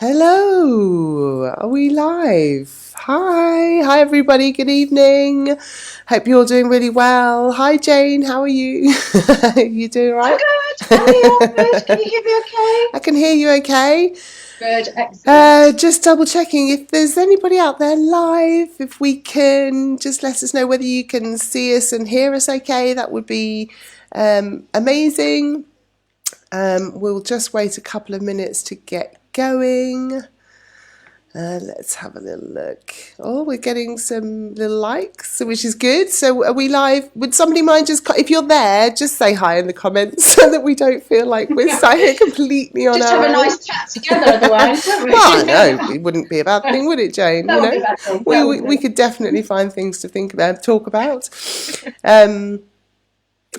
Hello, are we live? Hi everybody, good evening. Hope you're all doing really well. Hi Jane, how are you? You doing all right? I'm good. I'm here. Good. Can you hear me okay? I can hear you okay. Good. Excellent. Just double checking if there's anybody out there live, if we can just let us know whether you can see us and hear us okay, that would be amazing. We'll just wait a couple of minutes to get going. Let's have a little look. Oh, we're getting some little likes, which is good. So are we live? Would somebody mind just, if you're there, just say hi in the comments so that we don't feel like we're sat here completely on Just our have a own. nice chat together otherwise, don't we? Well, no, it wouldn't be a bad thing, would it, Jane? That would be a bad thing. We could definitely find things to think about, talk about.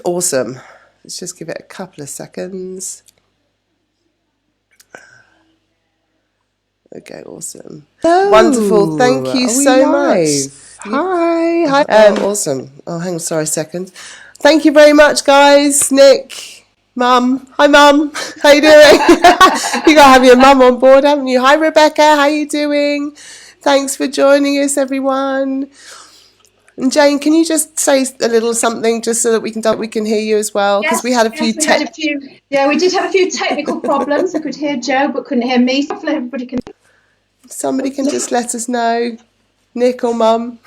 Awesome. Let's just give it a couple of seconds. Okay, awesome. Hello. Wonderful. Thank you so much. Hi. Awesome. Oh, hang on, sorry a second. Thank you very much, guys. Nick, Mum. Hi, Mum. How you doing? You got to have your mum on board, haven't you? Hi, Rebecca. How you doing? Thanks for joining us, everyone. And Jane, can you just say a little something just so that we can hear you as well? Because we had a few. We did have a few technical problems. I could hear Joe, but couldn't hear me. So hopefully everybody can. Somebody can just let us know, Nick or Mum,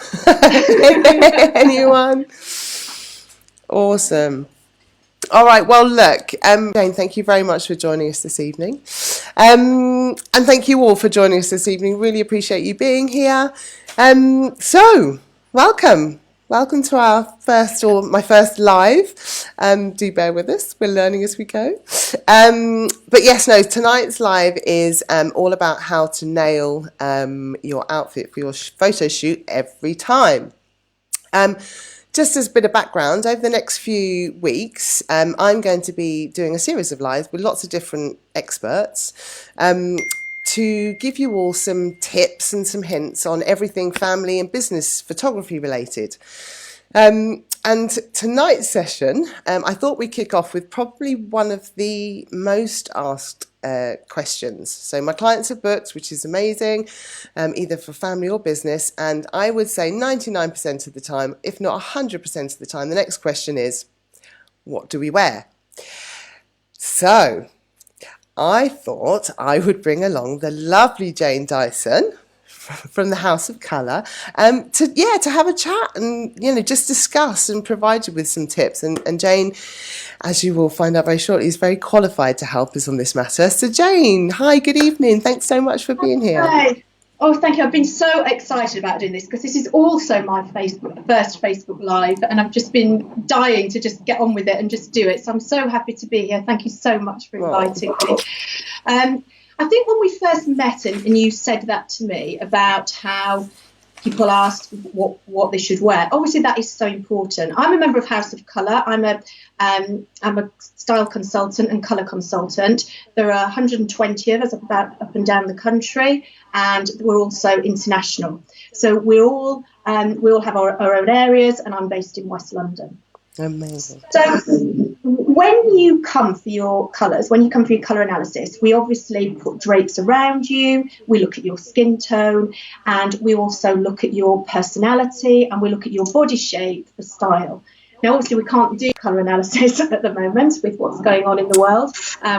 anyone. Awesome. All right. Well, look, Jane, thank you very much for joining us this evening, and thank you all for joining us this evening. Really appreciate you being here. So, welcome to our my first live. Do bear with us, we're learning as we go. But yes, no, tonight's live is all about how to nail your outfit for your photo shoot every time. Just as a bit of background, over the next few weeks, I'm going to be doing a series of lives with lots of different experts to give you all some tips and some hints on everything family and business photography related. And tonight's session, I thought we'd kick off with probably one of the most asked questions. So my clients have booked, which is amazing, either for family or business. And I would say 99% of the time, if not 100% of the time, the next question is, what do we wear? So I thought I would bring along the lovely Jane Dyson from the House of Colour to have a chat and just discuss and provide you with some tips, and Jane, as you will find out very shortly, is very qualified to help us on this matter. So Jane, hi, good evening, thanks so much for being here. Hi. Oh, thank you. I've been so excited about doing this because this is also my first Facebook Live, and I've just been dying to just get on with it and just do it. So I'm so happy to be here. Thank you so much for inviting me. I think when we first met and you said that to me about how people asked what they should wear, obviously that is so important. I'm a member of House of Colour. I'm a style consultant and colour consultant. There are 120 of us up and down the country, and we're also international. So we all have our own areas, and I'm based in West London. Amazing. So when you come for your colours, when you come for your colour analysis, we obviously put drapes around you, we look at your skin tone, and we also look at your personality, and we look at your body shape for style. Now, obviously, we can't do colour analysis at the moment with what's going on in the world.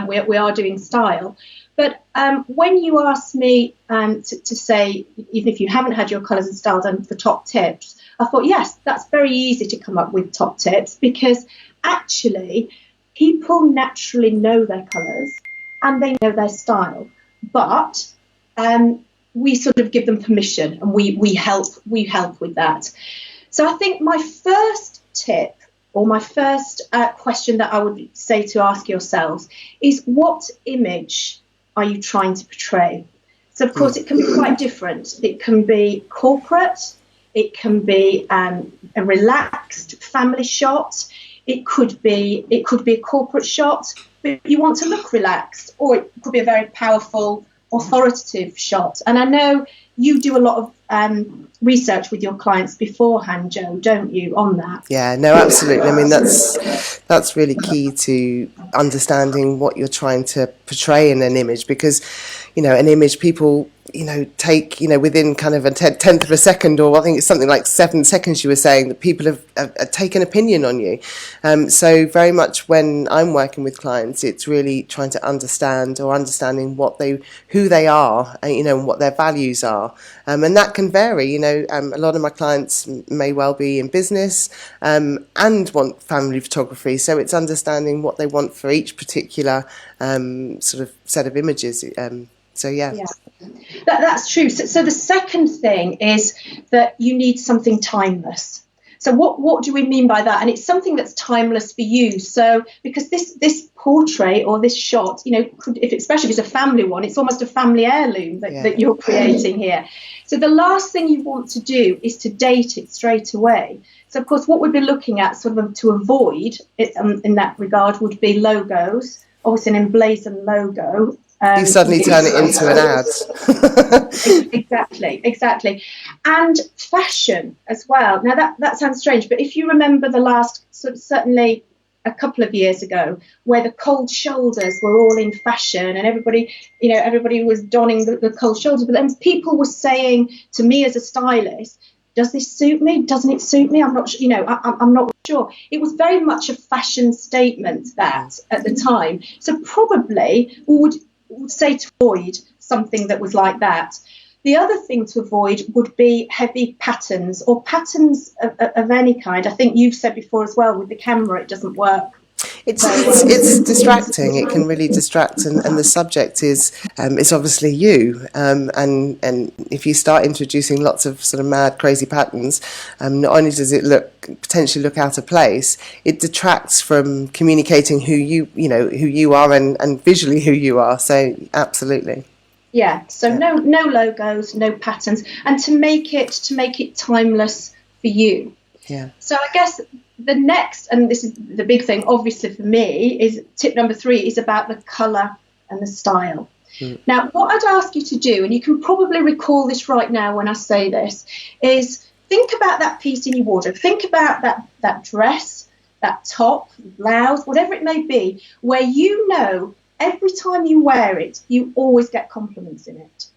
We are doing style. But when you ask me to say, even if you haven't had your colours and style done, for top tips, I thought, yes, that's very easy to come up with top tips, because actually people naturally know their colours and they know their style, but we sort of give them permission, and we help with that. So I think my first tip, or my first question that I would say to ask yourselves, is what image are you trying to portray? So of course it can be quite different. It can be corporate, it can be a relaxed family shot, it could be a corporate shot, but you want to look relaxed, or it could be a very powerful authoritative shot. And I know you do a lot of research with your clients beforehand, Jo, don't you, on that? Yeah, no, absolutely. I mean, that's really key to understanding what you're trying to portray in an image, because, you know, an image people, you know, take, you know, within kind of a tenth of a second, or I think it's something like 7 seconds you were saying, that people have taken opinion on you. So very much when I'm working with clients, it's really trying to understanding who they are, you know, and what their values are. And that can vary, you know. A lot of my clients may well be in business and want family photography, so it's understanding what they want for each particular sort of set of images. So yeah. That's true. So the second thing is that you need something timeless. So what do we mean by that? And it's something that's timeless for you. So because this portrait or this shot, you know, especially if it's a family one, it's almost a family heirloom that you're creating here. So the last thing you want to do is to date it straight away. So of course, what we'd be looking at sort of to avoid it in that regard would be logos. Obviously, an emblazoned logo. You suddenly turn it into an ad. Exactly. And fashion as well. Now that sounds strange, but if you remember the last, certainly a couple of years ago, where the cold shoulders were all in fashion and everybody was donning the cold shoulders, but then people were saying to me as a stylist, does this suit me? Doesn't it suit me? I'm not, I'm not sure. It was very much a fashion statement that at the time. So probably would say to avoid something that was like that. The other thing to avoid would be heavy patterns or patterns of any kind. I think you've said before as well, with the camera, it doesn't work. It's distracting. It can really distract, and the subject is obviously you. And if you start introducing lots of sort of mad, crazy patterns, not only does it potentially look out of place, it detracts from communicating who you are and visually who you are. So absolutely. Yeah. So no logos, no patterns, and to make it timeless for you. Yeah. So I guess the next, and this is the big thing, obviously for me, is tip number 3 is about the colour and the style. Now, what I'd ask you to do, and you can probably recall this right now when I say this, is think about that piece in your wardrobe. Think about that dress, that top, blouse, whatever it may be, where you know every time you wear it, you always get compliments in it.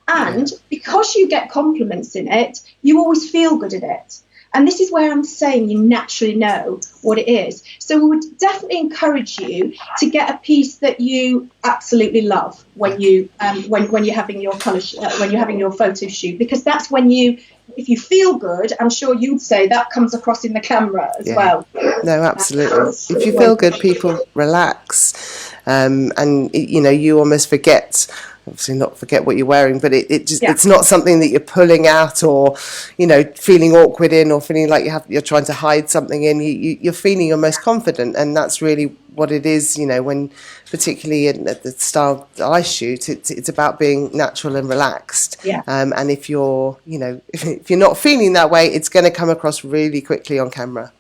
And because you get compliments in it, you always feel good in it. And this is where I'm saying you naturally know what it is. So we would definitely encourage you to get a piece that you absolutely love when you're having your when you're having your photo shoot, because that's when if you feel good, I'm sure you'd say that comes across in the camera as well. No, absolutely. If you feel good, people relax, and you almost forget. Obviously not forget what you're wearing, but it's not something that you're pulling out or, feeling awkward in, or feeling like you're trying to hide something in. You're feeling your most confident, and that's really what it is. When particularly at the style that I shoot, it's about being natural and relaxed. Yeah. And if you're not feeling that way, it's going to come across really quickly on camera.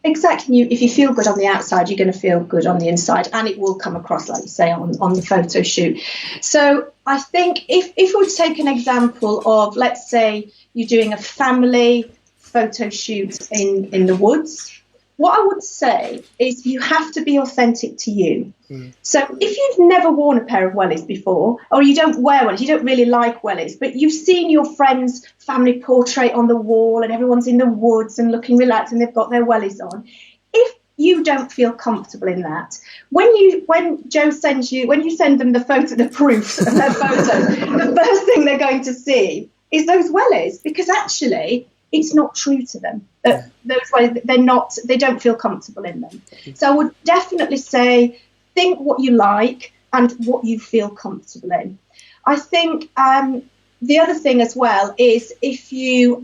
Exactly. If you feel good on the outside, you're going to feel good on the inside, and it will come across, like you say, on the photo shoot. So I think if we take an example of, let's say you're doing a family photo shoot in the woods, what I would say is you have to be authentic to you. So if you've never worn a pair of wellies before, or you don't wear wellies, you don't really like wellies, but you've seen your friend's family portrait on the wall and everyone's in the woods and looking relaxed and they've got their wellies on, if you don't feel comfortable in that, when Jo sends you, when you send them the proofs of their photos, the first thing they're going to see is those wellies, because actually it's not true to them. Those wellies, they don't feel comfortable in them. So I would definitely say, think what you like and what you feel comfortable in. I think the other thing as well is if you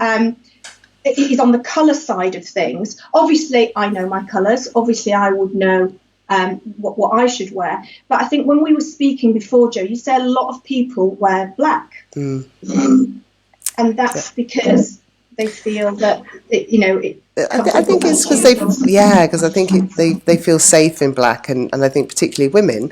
is on the colour side of things. Obviously, I know my colours. Obviously, I would know what I should wear. But I think when we were speaking before, Jo, you said a lot of people wear black. And that's because they feel that it I think it's because because I think they feel safe in black, and I think particularly women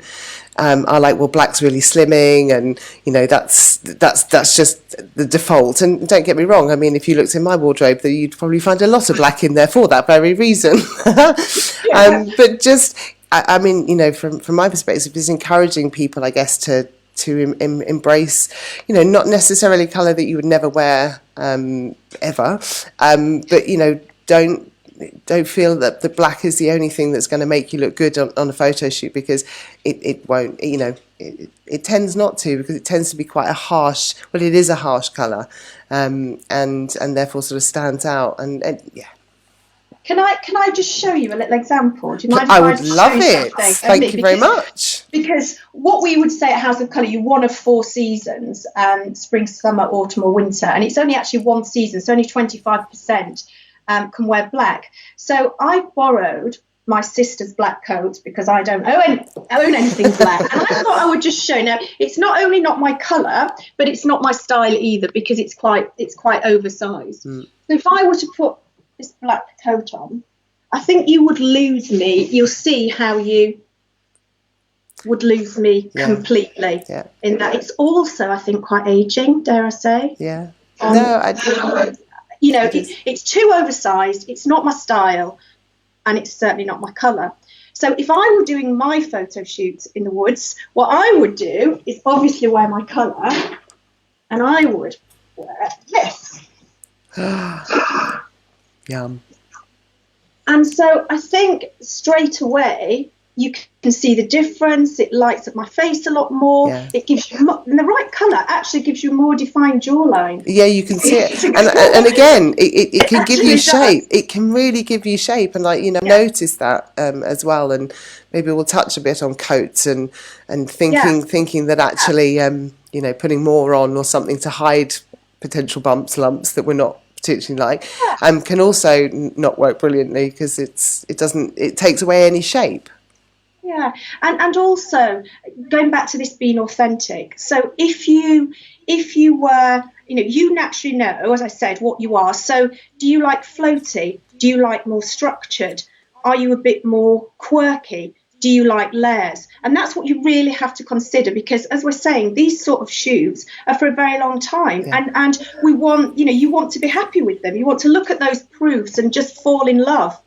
are like, well, black's really slimming, and that's just the default. And don't get me wrong, I mean, if you looked in my wardrobe, you'd probably find a lot of black in there for that very reason. But just, I mean, from my perspective, it's encouraging people, I guess, to embrace, not necessarily colour that you would never wear ever, but don't feel that the black is the only thing that's going to make you look good on a photo shoot, because it won't. It tends not to, because it tends to be quite a harsh. Well, it is a harsh colour, and therefore sort of stands out. And yeah. Can I just show you a little example? Do you mind if I I would just love show you it. something? Thank you very much. Because what we would say at House of Colour, you're one of 4 seasons: spring, summer, autumn, or winter, and it's only actually one season. So only 25% can wear black. So I borrowed my sister's black coat because I don't own anything black, and I thought I would just show. Now, it's not only not my colour, but it's not my style either, because it's quite oversized. So if I were to put this black coat on, I think you would lose me. You'll see how you would lose me completely. Yeah. In that, it's also, I think, quite aging, dare I say. Yeah. It's too oversized. It's not my style, and it's certainly not my colour. So if I were doing my photo shoots in the woods, what I would do is obviously wear my colour, and I would wear this. Yum. And so I think straight away you can see the difference. It lights up my face a lot more. Yeah. It gives you, and the right colour actually gives you a more defined jawline. Yeah, you can see it. And again, it can give you shape. It can really give you shape. And notice that as well. And maybe we'll touch a bit on coats and thinking that actually, putting more on or something to hide potential bumps, lumps that we're not particularly can also not work brilliantly, because it takes away any shape. Yeah, and also going back to this being authentic. So if you were, you naturally know, as I said, what you are. So do you like floaty? Do you like more structured? Are you a bit more quirky? Do you like layers? And that's what you really have to consider, because as we're saying, these sort of shoots are for a very long time. Yeah. And we want, you want to be happy with them. You want to look at those proofs and just fall in love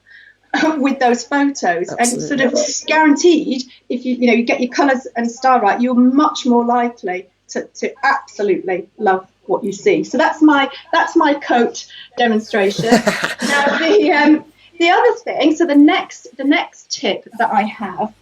with those photos. Absolutely. And sort of guaranteed, if you get your colours and style right, you're much more likely to absolutely love what you see. So that's my coat demonstration. Now the other thing, so the next tip that I have,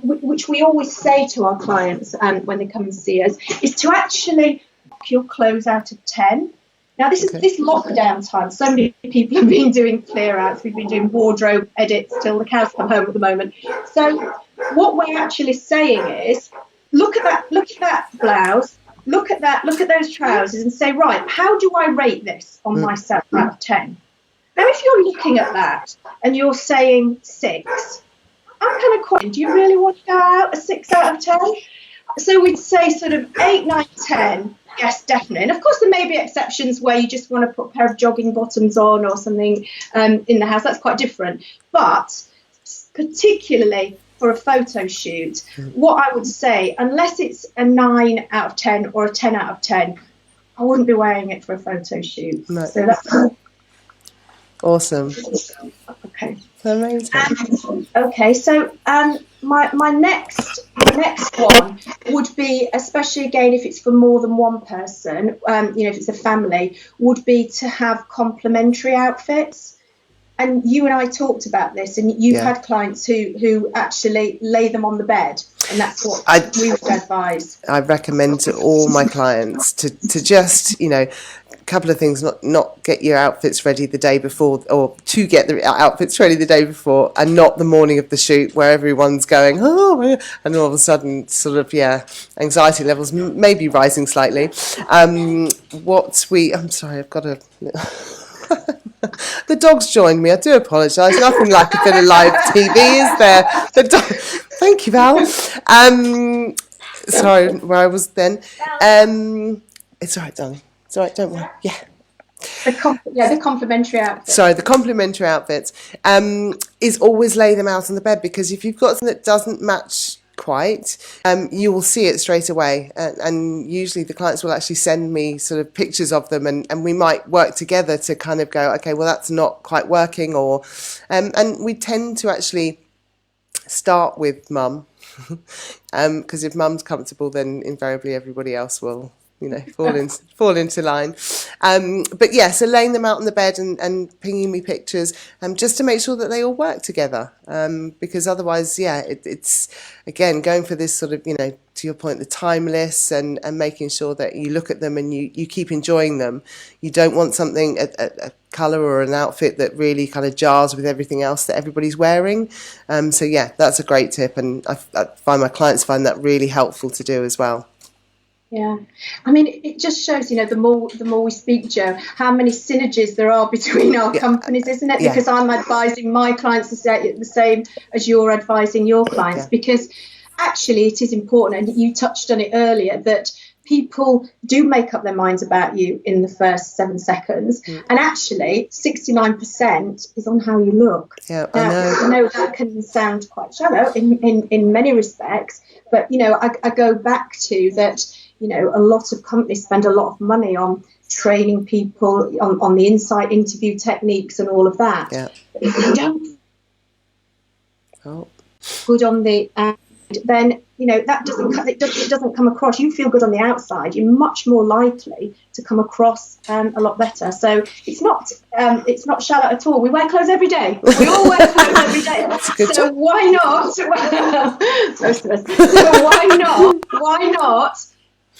which we always say to our clients when they come and see us, is to actually knock your clothes out of 10. Now, this is this lockdown time. So many people have been doing clear outs. We've been doing wardrobe edits till the cows come home at the moment. So what we're actually saying is, look at that blouse, look at those trousers, and say, right, how do I rate this on myself out of 10? Now, if you're looking at that and you're saying 6, I'm kind of questioning, do you really want to go out a 6 out of 10? So we'd say sort of 8, 9, 10, yes, definitely. And of course, there may be exceptions where you just want to put a pair of jogging bottoms on or something in the house. That's quite different. But particularly for a photo shoot, what I would say, unless it's a 9 out of 10 or a 10 out of 10, I wouldn't be wearing it for a photo shoot. No. So that's awesome. Okay. Amazing. Okay, so my next one would be, especially again if it's for more than one person, if it's a family, would be to have complementary outfits. And you and I talked about this, and you've had clients who actually lay them on the bed, and that's what we would advise. I recommend to all my clients to just, couple of things, not get your outfits ready the day before, or to get the outfits ready the day before, and not the morning of the shoot where everyone's going, and all of a sudden sort of, anxiety levels maybe rising slightly. I'm sorry, I've got a... The dog's joined me. I do apologise. Nothing like a bit of live TV, is there? Thank you, Val. Sorry, where I was then. It's all right, darling. It's all right, don't worry. Yeah. The complementary outfits. Sorry, the complementary outfits is always lay them out on the bed, because if you've got something that doesn't match quite, you will see it straight away, and usually the clients will actually send me sort of pictures of them, and we might work together to kind of go, okay, well, that's not quite working, or and we tend to actually start with mum, because if mum's comfortable, then invariably everybody else will, you know, fall into line. But yeah, so laying them out on the bed and pinging me pictures, just to make sure that they all work together. Because otherwise, yeah, it's again going for this sort of, you know, to your point, the timeless, and making sure that you look at them and you keep enjoying them. You don't want something, a colour or an outfit that really kind of jars with everything else that everybody's wearing. So yeah, that's a great tip, and I find my clients find that really helpful to do as well. Yeah, I mean, it just shows, you know, the more we speak, Jo, how many synergies there are between our companies, isn't it? Because I'm advising my clients the same as you're advising your clients, because actually it is important, and you touched on it earlier, that people do make up their minds about you in the first 7 seconds, and actually 69% is on how you look. Yeah, now, I know that can sound quite shallow in many respects, but, you know, I go back to that. You know, a lot of companies spend a lot of money on training people on the insight interview techniques and all of that. Yeah. If they don't good on the end, then, you know, that it doesn't come across. You feel good on the outside, you're much more likely to come across a lot better. So it's not shallow at all. We wear clothes every day. We all wear clothes every day. So why not? Most of us. So why not?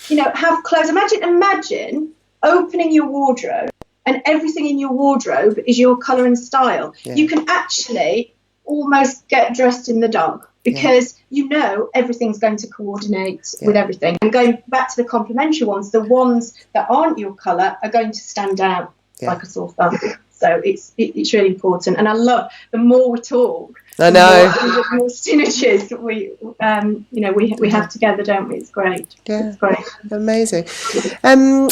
You know, have clothes. Imagine opening your wardrobe and everything in your wardrobe is your colour and style. Yeah. You can actually almost get dressed in the dark, because you know everything's going to coordinate with everything. And going back to the complementary ones, the ones that aren't your colour are going to stand out like a sore thumb. So it's really important. And I love, the more we talk, I know, the more synergies we have together, don't we? It's great. Yeah, it's great. Amazing. And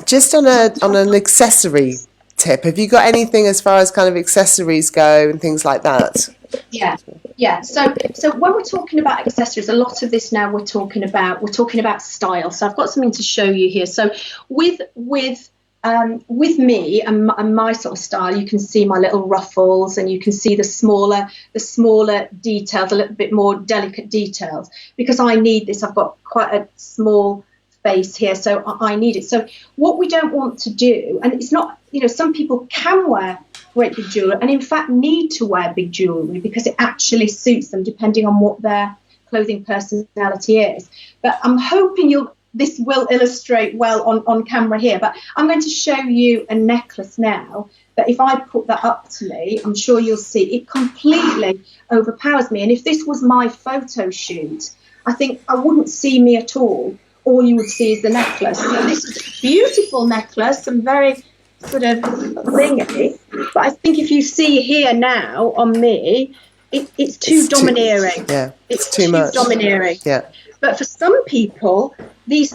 just on an accessory tip, have you got anything as far as kind of accessories go and things like that? Yeah. So when we're talking about accessories, a lot of this now we're talking about style. So I've got something to show you here. So with me and my sort of style, you can see my little ruffles, and you can see the smaller details, a little bit more delicate details, because I need this. I've got quite a small face here, so I need it. So what we don't want to do, and it's not, you know, some people can wear great big jewellery, and in fact need to wear big jewellery because it actually suits them depending on what their clothing personality is. But I'm hoping this will illustrate well on camera here, but I'm going to show you a necklace now that if I put that up to me, I'm sure you'll see it completely overpowers me. And if this was my photo shoot, I think I wouldn't see me at all. All you would see is the necklace. So this is a beautiful necklace and very sort of thingy, but I think if you see here now on me, it's too domineering. It's too much. Domineering. Yeah. But for some people, the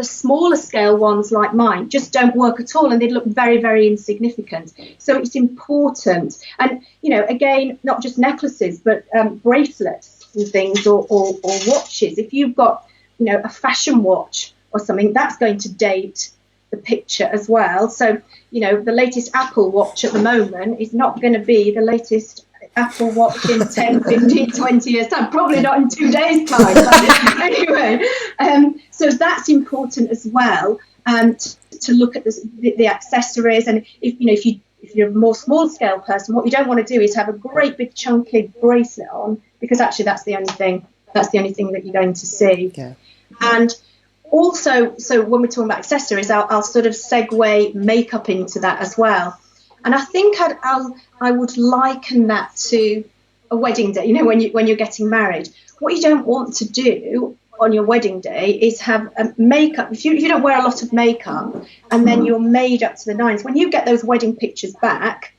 smaller scale ones like mine just don't work at all, and they look very, very insignificant. So it's important. And, you know, again, not just necklaces, but bracelets and things, or watches. If you've got, you know, a fashion watch or something, that's going to date the picture as well. So, you know, the latest Apple Watch at the moment is not going to be the latest Apple Watch in 10, 15, 20 years time, probably not in 2 days time. But anyway, so that's important as well, to look at the accessories. And if you're a more small scale person, what you don't want to do is have a great big chunky bracelet on, because actually that's the only thing that you're going to see. Yeah. And also, so when we're talking about accessories, I'll sort of segue makeup into that as well. And I think I would liken that to a wedding day. You know, when you're getting married, what you don't want to do on your wedding day is have makeup. If you don't wear a lot of makeup and then you're made up to the nines, when you get those wedding pictures back,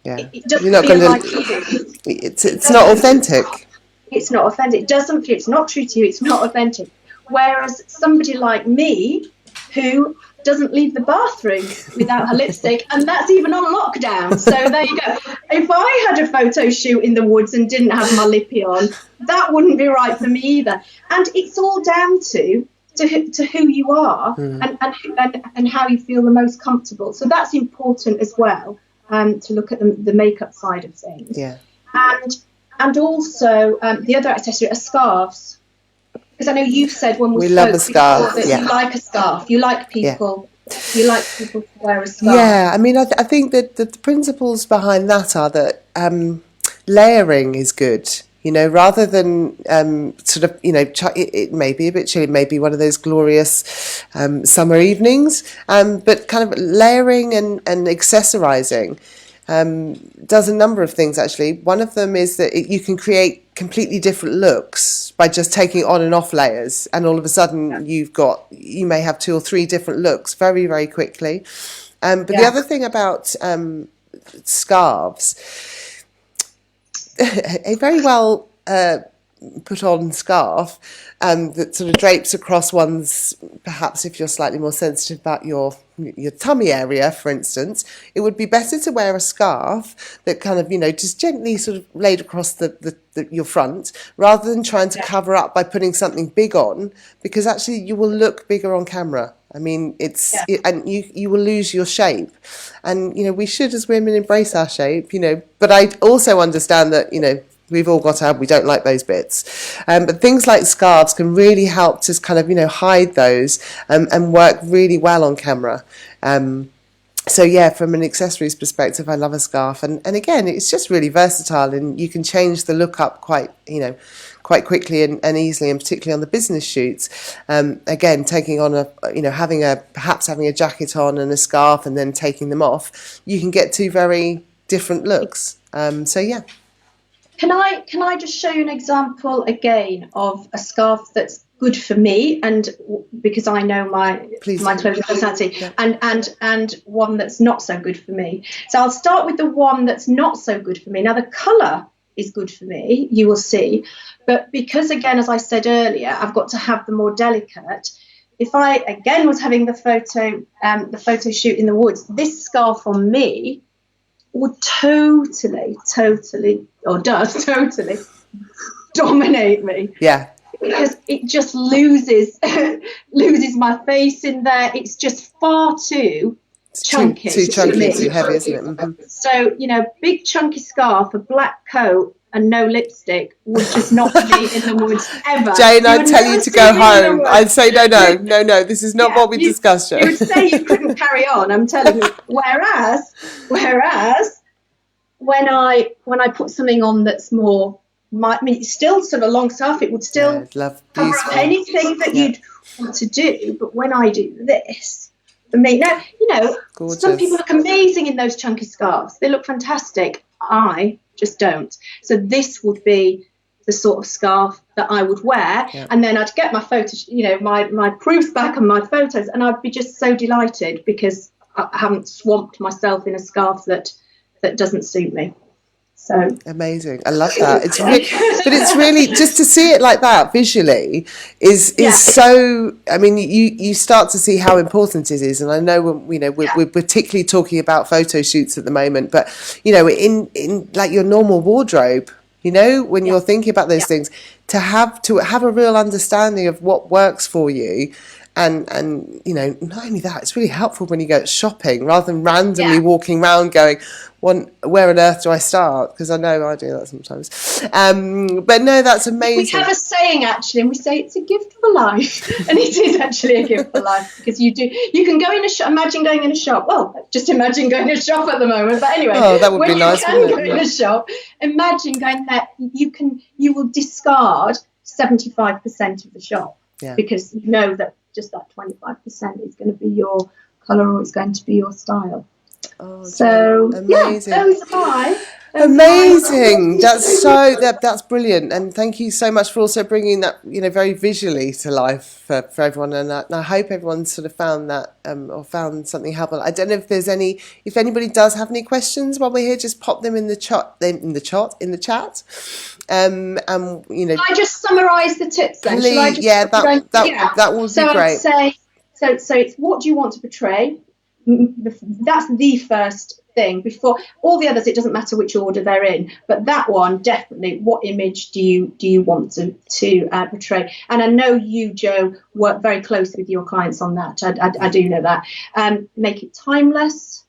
it doesn't feel like you. It's not authentic. It's not authentic. It doesn't feel. It's not true to you. It's not authentic. Whereas somebody like me, who doesn't leave the bathroom without her lipstick, and that's even on lockdown. So there you go. If I had a photo shoot in the woods and didn't have my lippy on, that wouldn't be right for me either. And it's all down to who you are and how you feel the most comfortable. So that's important as well, to look at the makeup side of things. Yeah. And also the other accessory are scarves. Because I know you've said when we spoke love a scarf, that you like a scarf. You like people. Yeah. You like people to wear a scarf. Yeah, I mean, I think that the principles behind that are that layering is good. You know, rather than sort of, you know, it may be a bit chilly, it may be one of those glorious summer evenings, but kind of layering and accessorising does a number of things, actually. One of them is that you can create completely different looks by just taking on and off layers, and all of a sudden you may have 2 or 3 different looks very, very quickly. But the other thing about scarves, a very well put on scarf that sort of drapes across one's, perhaps if you're slightly more sensitive about your tummy area, for instance, it would be better to wear a scarf that kind of, you know, just gently sort of laid across your front, rather than trying to cover up by putting something big on, because actually you will look bigger on camera. I mean, and you will lose your shape. And, you know, we should as women embrace our shape, you know, but I also understand that, you know, we've all got we don't like those bits. But things like scarves can really help to kind of, you know, hide those and work really well on camera. So yeah, from an accessories perspective, I love a scarf. And again, it's just really versatile, and you can change the look up quite quickly and easily, and particularly on the business shoots. Again, taking on perhaps having a jacket on and a scarf and then taking them off, you can get 2 very different looks. So yeah. Can I just show you an example again of a scarf that's good for me, and because I know my clothing personality, and one that's not so good for me. So I'll start with the one that's not so good for me. Now the colour is good for me, you will see, but because again, as I said earlier, I've got to have the more delicate. If I again was having the photo shoot in the woods, this scarf on me would totally dominate me. Yeah. Because it just loses my face in there. It's just far too chunky. Too chunky, too heavy, isn't it? Mm-hmm. So, you know, big chunky scarf, a black coat and no lipstick would just not be in the woods ever. Jane, I'd tell you to go home. I'd say no, this is not what we discussed, Jane. You would say you couldn't carry on, I'm telling you. Whereas when I put something on that's more, still sort of long stuff, it would still cover up anything that you'd want to do. But when I do this, for me, now, you know, gorgeous. Some people look amazing in those chunky scarves. They look fantastic. I just don't. So this would be the sort of scarf that I would wear, and then I'd get my photos, you know, my proofs back and my photos, and I'd be just so delighted because I haven't swamped myself in a scarf that doesn't suit me. So amazing. I love that. But it's really just to see it like that visually is so. I mean, you start to see how important it is, and I know we're particularly talking about photo shoots at the moment, but you know, in like your normal wardrobe, you know, when you're thinking about those things, to have a real understanding of what works for you. And you know, not only that, it's really helpful when you go shopping rather than randomly walking around going, where on earth do I start? Because I know I do that sometimes. But no, that's amazing. We have a saying actually, and we say it's a gift for life, and it is actually a gift for life because you can go in a shop. Imagine going in a shop. Well, just imagine going in a shop at the moment. But anyway, that would be nice. When you can go in a shop, imagine going there. You will discard 75% of the shop because you know that just that 25% is going to be your colour or it's going to be your style. Oh, so amazing. Those are amazing. That's brilliant, and thank you so much for also bringing that, you know, very visually to life for everyone. And I hope everyone sort of found that or found something helpful. I don't know if anybody does have any questions while we're here, just pop them in the chat. You know, can I just summarise the tips then? Please, that would be great. So it's what do you want to portray? That's the first thing. Before all the others, it doesn't matter which order they're in, but that one definitely. What image do you want to portray? And I know you, Joe, work very closely with your clients on that. I do know that. Make it timeless.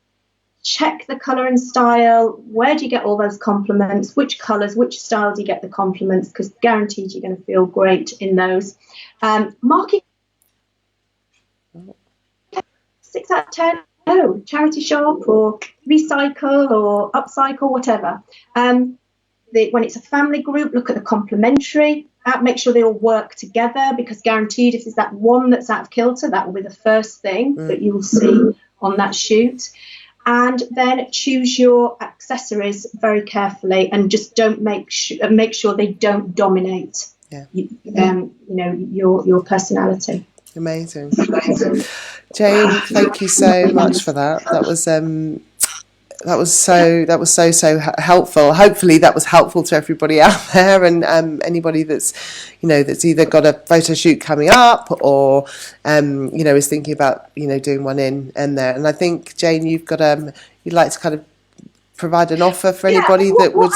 Check the colour and style. Where do you get all those compliments? Which colours, which style do you get the compliments? Because guaranteed you're going to feel great in those. Marking 6 out of 10. Oh, charity shop or recycle or upcycle, whatever. When it's a family group, look at the complementary. Make sure they all work together, because guaranteed if there's that one that's out of kilter, that will be the first thing that you will see on that shoot. And then choose your accessories very carefully, and just don't make sure they don't dominate. Your personality. Amazing. Jane, thank you so much for that. That was so helpful. Hopefully that was helpful to everybody out there, and anybody that's either got a photo shoot coming up or is thinking about doing one in there. And I think, Jane, you've got you'd like to kind of provide an offer for anybody that would.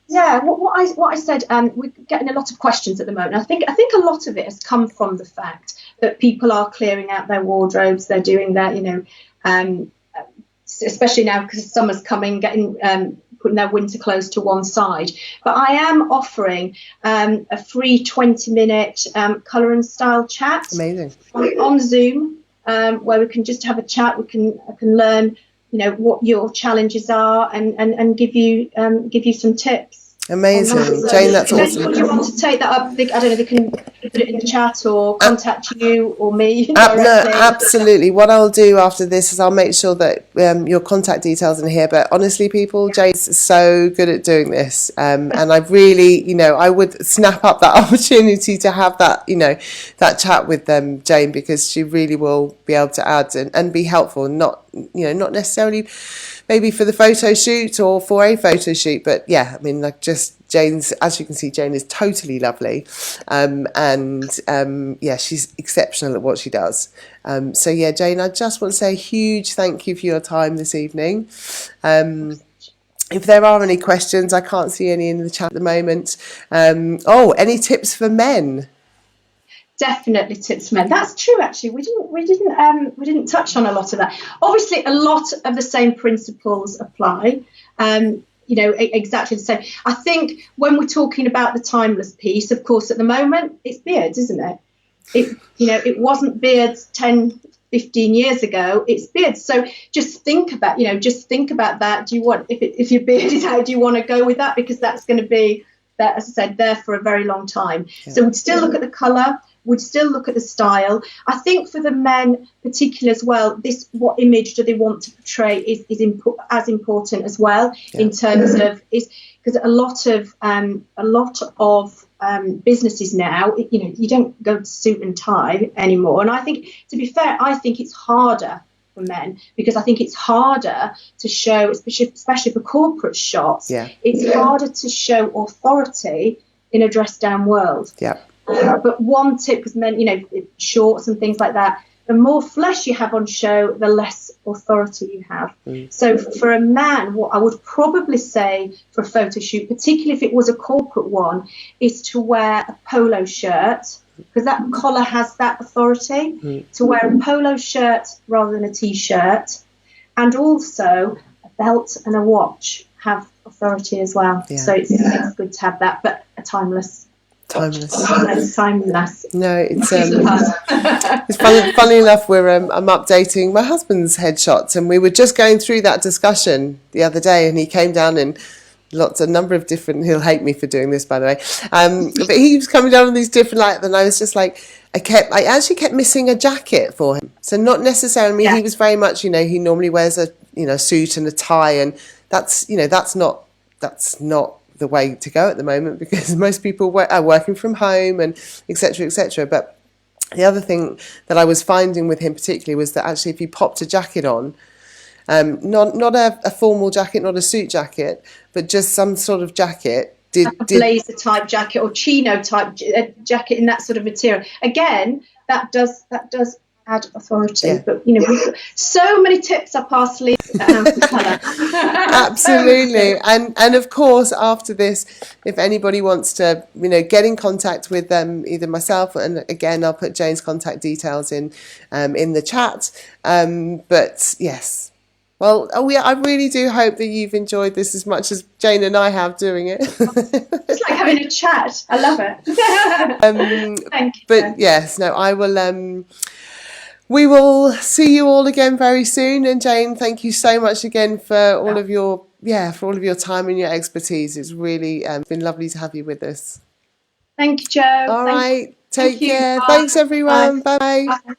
What I said, we're getting a lot of questions at the moment. I think a lot of it has come from the fact that people are clearing out their wardrobes. They're doing that, especially now because summer's coming, putting their winter clothes to one side. But I am offering a free 20-minute colour and style chat. Amazing. On Zoom, where we can just have a chat. I can learn what your challenges are and give you some tips. Amazing. Jane, that's awesome. Do you want to take that up? I don't know, they can put it in the chat or contact you or me. No, absolutely. What I'll do after this is I'll make sure that your contact details in here. But honestly, people, Jane's so good at doing this. And I really, I would snap up that opportunity to have that, that chat with Jane, because she really will be able to add and be helpful. Not necessarily maybe for the photo shoot or for a photo shoot, but yeah, I mean, like, just Jane's, as you can see, Jane is totally lovely, she's exceptional at what she does. So yeah, Jane, I just want to say a huge thank you for your time this evening. If there are any questions, I can't see any in the chat at the moment. Any tips for men? Definitely tips for men. That's true. Actually, we didn't touch on a lot of that. Obviously, a lot of the same principles apply. Exactly the same. I think when we're talking about the timeless piece, of course, at the moment it's beards, isn't it? It wasn't beards 10, 15 years ago. It's beards. So just think about that. Do you want, if your beard is out, do you want to go with that? Because that's going to be, that, as I said, there for a very long time. Yeah. So we'd still look at the colour. We'd still look at the style. I think for the men particularly as well, what image do they want to portray is as important as well, in terms of, because a lot of businesses now, you don't go to suit and tie anymore. And I think, to be fair, I think it's harder for men, because I think it's harder to show, especially for corporate shots, it's harder to show authority in a dressed down world. Yeah. But one tip, because men, shorts and things like that, the more flesh you have on show, the less authority you have. So for a man, what I would probably say for a photo shoot, particularly if it was a corporate one, is to wear a polo shirt, because that collar has that authority. To wear a polo shirt rather than a t-shirt, and also a belt and a watch have authority as well. Yeah. So it's good to have that, but a timeless. No, it's funny enough. I'm updating my husband's headshots, and we were just going through that discussion the other day, and he came down in a number of different. He'll hate me for doing this, by the way. But he was coming down on these different and I was just like, I actually kept missing a jacket for him. So not necessarily. I mean, he was very much, he normally wears a suit and a tie, and that's not the way to go at the moment, because most people are working from home and etc. But the other thing that I was finding with him particularly was that actually if he popped a jacket on, not a formal jacket, not a suit jacket, but just some sort of jacket, like a blazer type jacket or chino type jacket in that sort of material, again, that does add authority. Yeah. But we've got so many tips up our sleeve about colour. Absolutely. And of course, after this, if anybody wants to, get in contact with either myself, and again, I'll put Jane's contact details in the chat. But yes. Well, I really do hope that you've enjoyed this as much as Jane and I have doing it. It's like having a chat. I love it. Thank you. But yes, no, I will. We will see you all again very soon. And Jane, thank you so much again for all of your time and your expertise. It's really been lovely to have you with us. Thank you, Jo. All right, take care. Bye. Thanks, everyone. Bye. Bye.